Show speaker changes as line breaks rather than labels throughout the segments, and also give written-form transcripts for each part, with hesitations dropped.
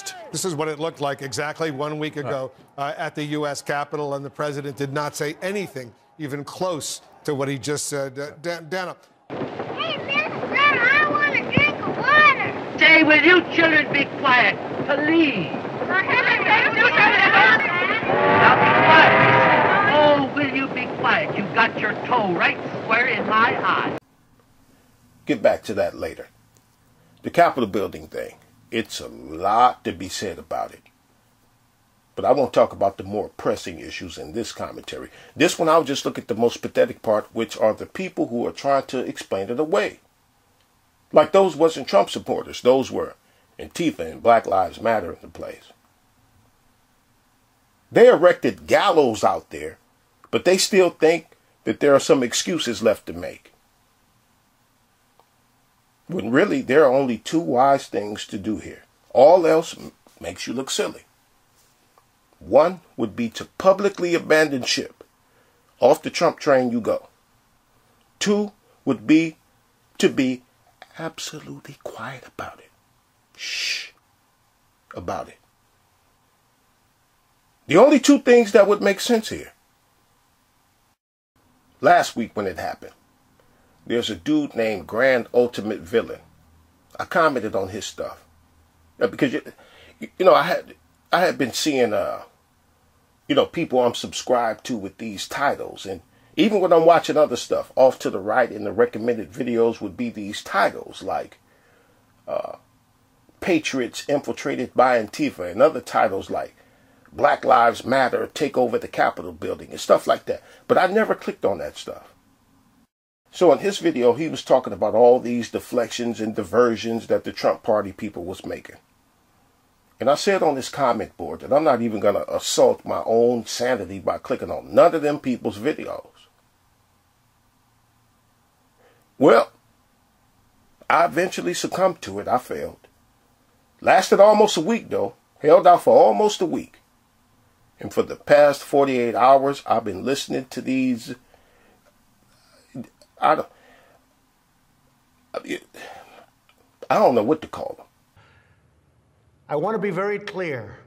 lost. This is what it looked like exactly 1 week ago at the U.S. Capitol, and the president did not say anything even close to what he just said. Dana.
Hey, mister, I want a drink of water.
Say, will you children be quiet, please? Now be quiet. Oh, will you be quiet? You got your toe right square in my eye.
Get back to that later. The Capitol building thing. It's a lot to be said about it. But I won't talk about the more pressing issues in this commentary. This one, I'll just look at the most pathetic part, which are the people who are trying to explain it away. Like those wasn't Trump supporters. Those were Antifa and Black Lives Matter in the place. They erected gallows out there, but they still think that there are some excuses left to make. When really, there are only two wise things to do here. All else makes you look silly. One would be to publicly abandon ship. Off the Trump train you go. Two would be to be absolutely quiet about it. Shh. About it. The only two things that would make sense here. Last week when it happened, there's a dude named Grand Ultimate Villain. I commented on his stuff. Because, I had been seeing, people I'm subscribed to with these titles. And even when I'm watching other stuff, off to the right in the recommended videos would be these titles like Patriots Infiltrated by Antifa, and other titles like Black Lives Matter Take Over the Capitol Building and stuff like that. But I never clicked on that stuff. So in his video, he was talking about all these deflections and diversions that the Trump party people was making. And I said on this comment board that I'm not even going to assault my own sanity by clicking on none of them people's videos. Well, I eventually succumbed to it. I failed. Lasted almost a week, though. Held out for almost a week. And for the past 48 hours, I've been listening to these... I don't know what to call them.
I want to be very clear.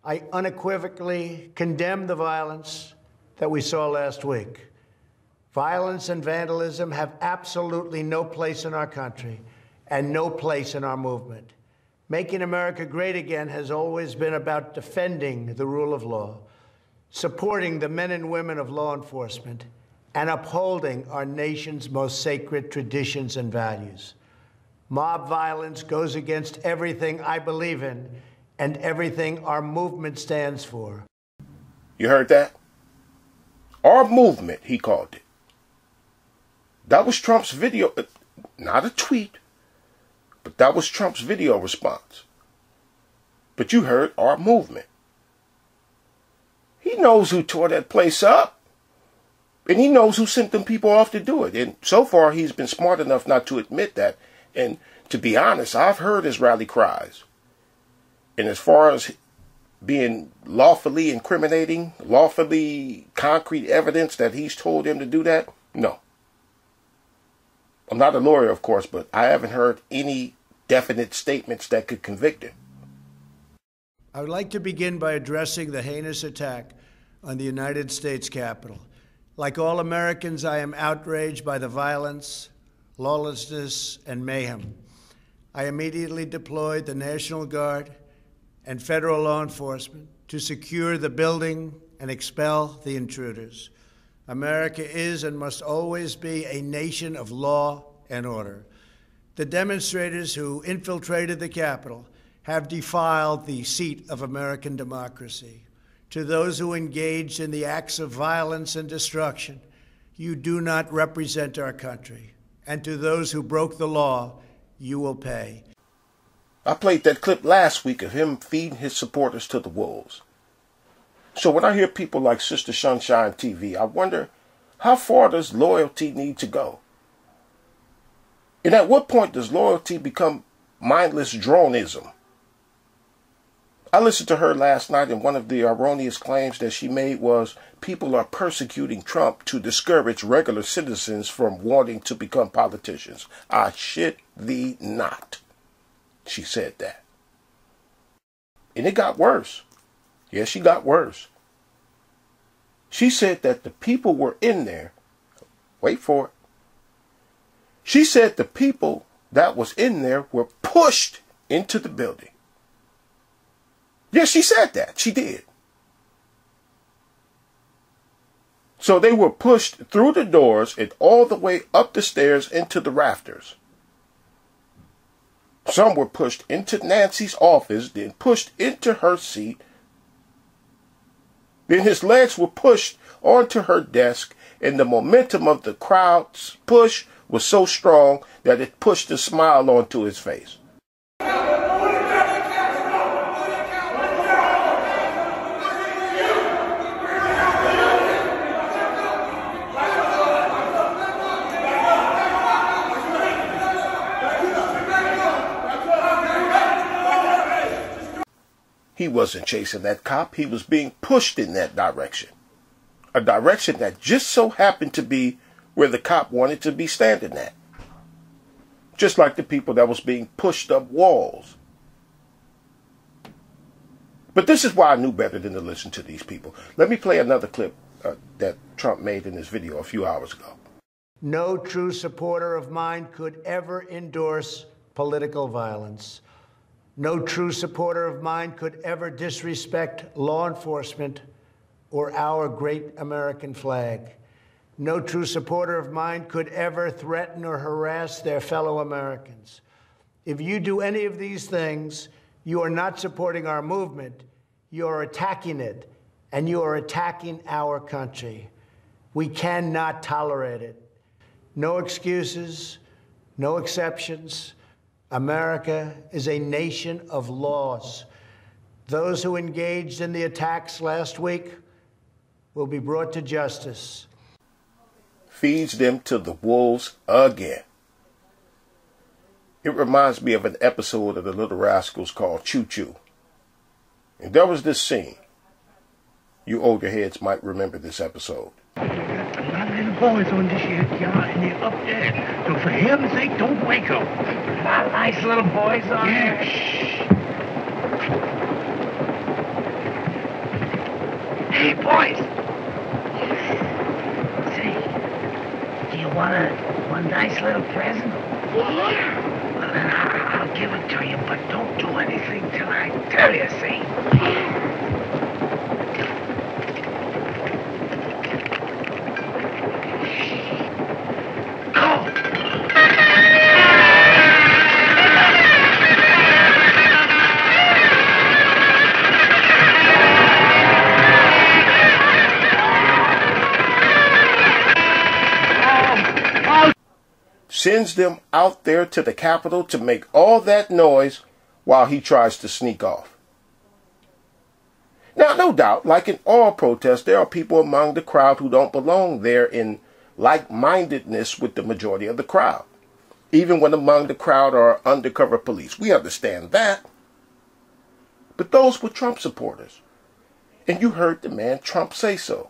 I unequivocally condemn the violence that we saw last week. Violence and vandalism have absolutely no place in our country and no place in our movement. Making America great again has always been about defending the rule of law, supporting the men and women of law enforcement, and upholding our nation's most sacred traditions and values. Mob violence goes against everything I believe in and everything our movement stands for.
You heard that? Our movement, he called it. That was Trump's video, not a tweet, but that was Trump's video response. But you heard our movement. He knows who tore that place up. And he knows who sent them people off to do it. And so far, he's been smart enough not to admit that. And to be honest, I've heard his rally cries. And as far as being lawfully incriminating, lawfully concrete evidence that he's told them to do that, no. I'm not a lawyer, of course, but I haven't heard any definite statements that could convict him.
I would like to begin by addressing the heinous attack on the United States Capitol. Like all Americans, I am outraged by the violence, lawlessness, and mayhem. I immediately deployed the National Guard and federal law enforcement to secure the building and expel the intruders. America is and must always be a nation of law and order. The demonstrators who infiltrated the Capitol have defiled the seat of American democracy. To those who engaged in the acts of violence and destruction, you do not represent our country. And to those who broke the law, you will pay.
I played that clip last week of him feeding his supporters to the wolves. So when I hear people like Sister Sunshine TV, I wonder, how far does loyalty need to go? And at what point does loyalty become mindless dronism? I listened to her last night, and one of the erroneous claims that she made was people are persecuting Trump to discourage regular citizens from wanting to become politicians. I shit thee not. She said that. and it got worse. Yeah, she got worse. She said that the people were in there. Wait for it. She said the people that was in there were pushed into the building. Yes, she said that. She did. So they were pushed through the doors and all the way up the stairs into the rafters. Some were pushed into Nancy's office, then pushed into her seat. Then his legs were pushed onto her desk, and the momentum of the crowd's push was so strong that it pushed a smile onto his face. He wasn't chasing that cop. He was being pushed in that direction. A direction that just so happened to be where the cop wanted to be standing at. Just like the people that was being pushed up walls. But this is why I knew better than to listen to these people. Let me play another clip that Trump made in his video a few hours ago.
No true supporter of mine could ever endorse political violence. No true supporter of mine could ever disrespect law enforcement or our great American flag. No true supporter of mine could ever threaten or harass their fellow Americans. If you do any of these things, you are not supporting our movement. You are attacking it, and you are attacking our country. We cannot tolerate it. No excuses, no exceptions. America is a nation of laws. Those who engaged in the attacks last week will be brought to justice.
Feeds them to the wolves again. It reminds me of an episode of The Little Rascals called Choo Choo. And there was this scene. You older heads might remember this episode.
A lot of little boys on this here yacht, and they're up there. So for heaven's sake, don't wake them. A lot of nice little boys on there. Shh. Hey, boys. Say, do you want one nice little present? Yeah. Well, then I'll give it to you, but don't do anything till I tell you, see?
Sends them out there to the Capitol to make all that noise while he tries to sneak off. Now, no doubt, like in all protests, there are people among the crowd who don't belong there in like-mindedness with the majority of the crowd. Even when among the crowd are undercover police. We understand that. But those were Trump supporters. And you heard the man Trump say so.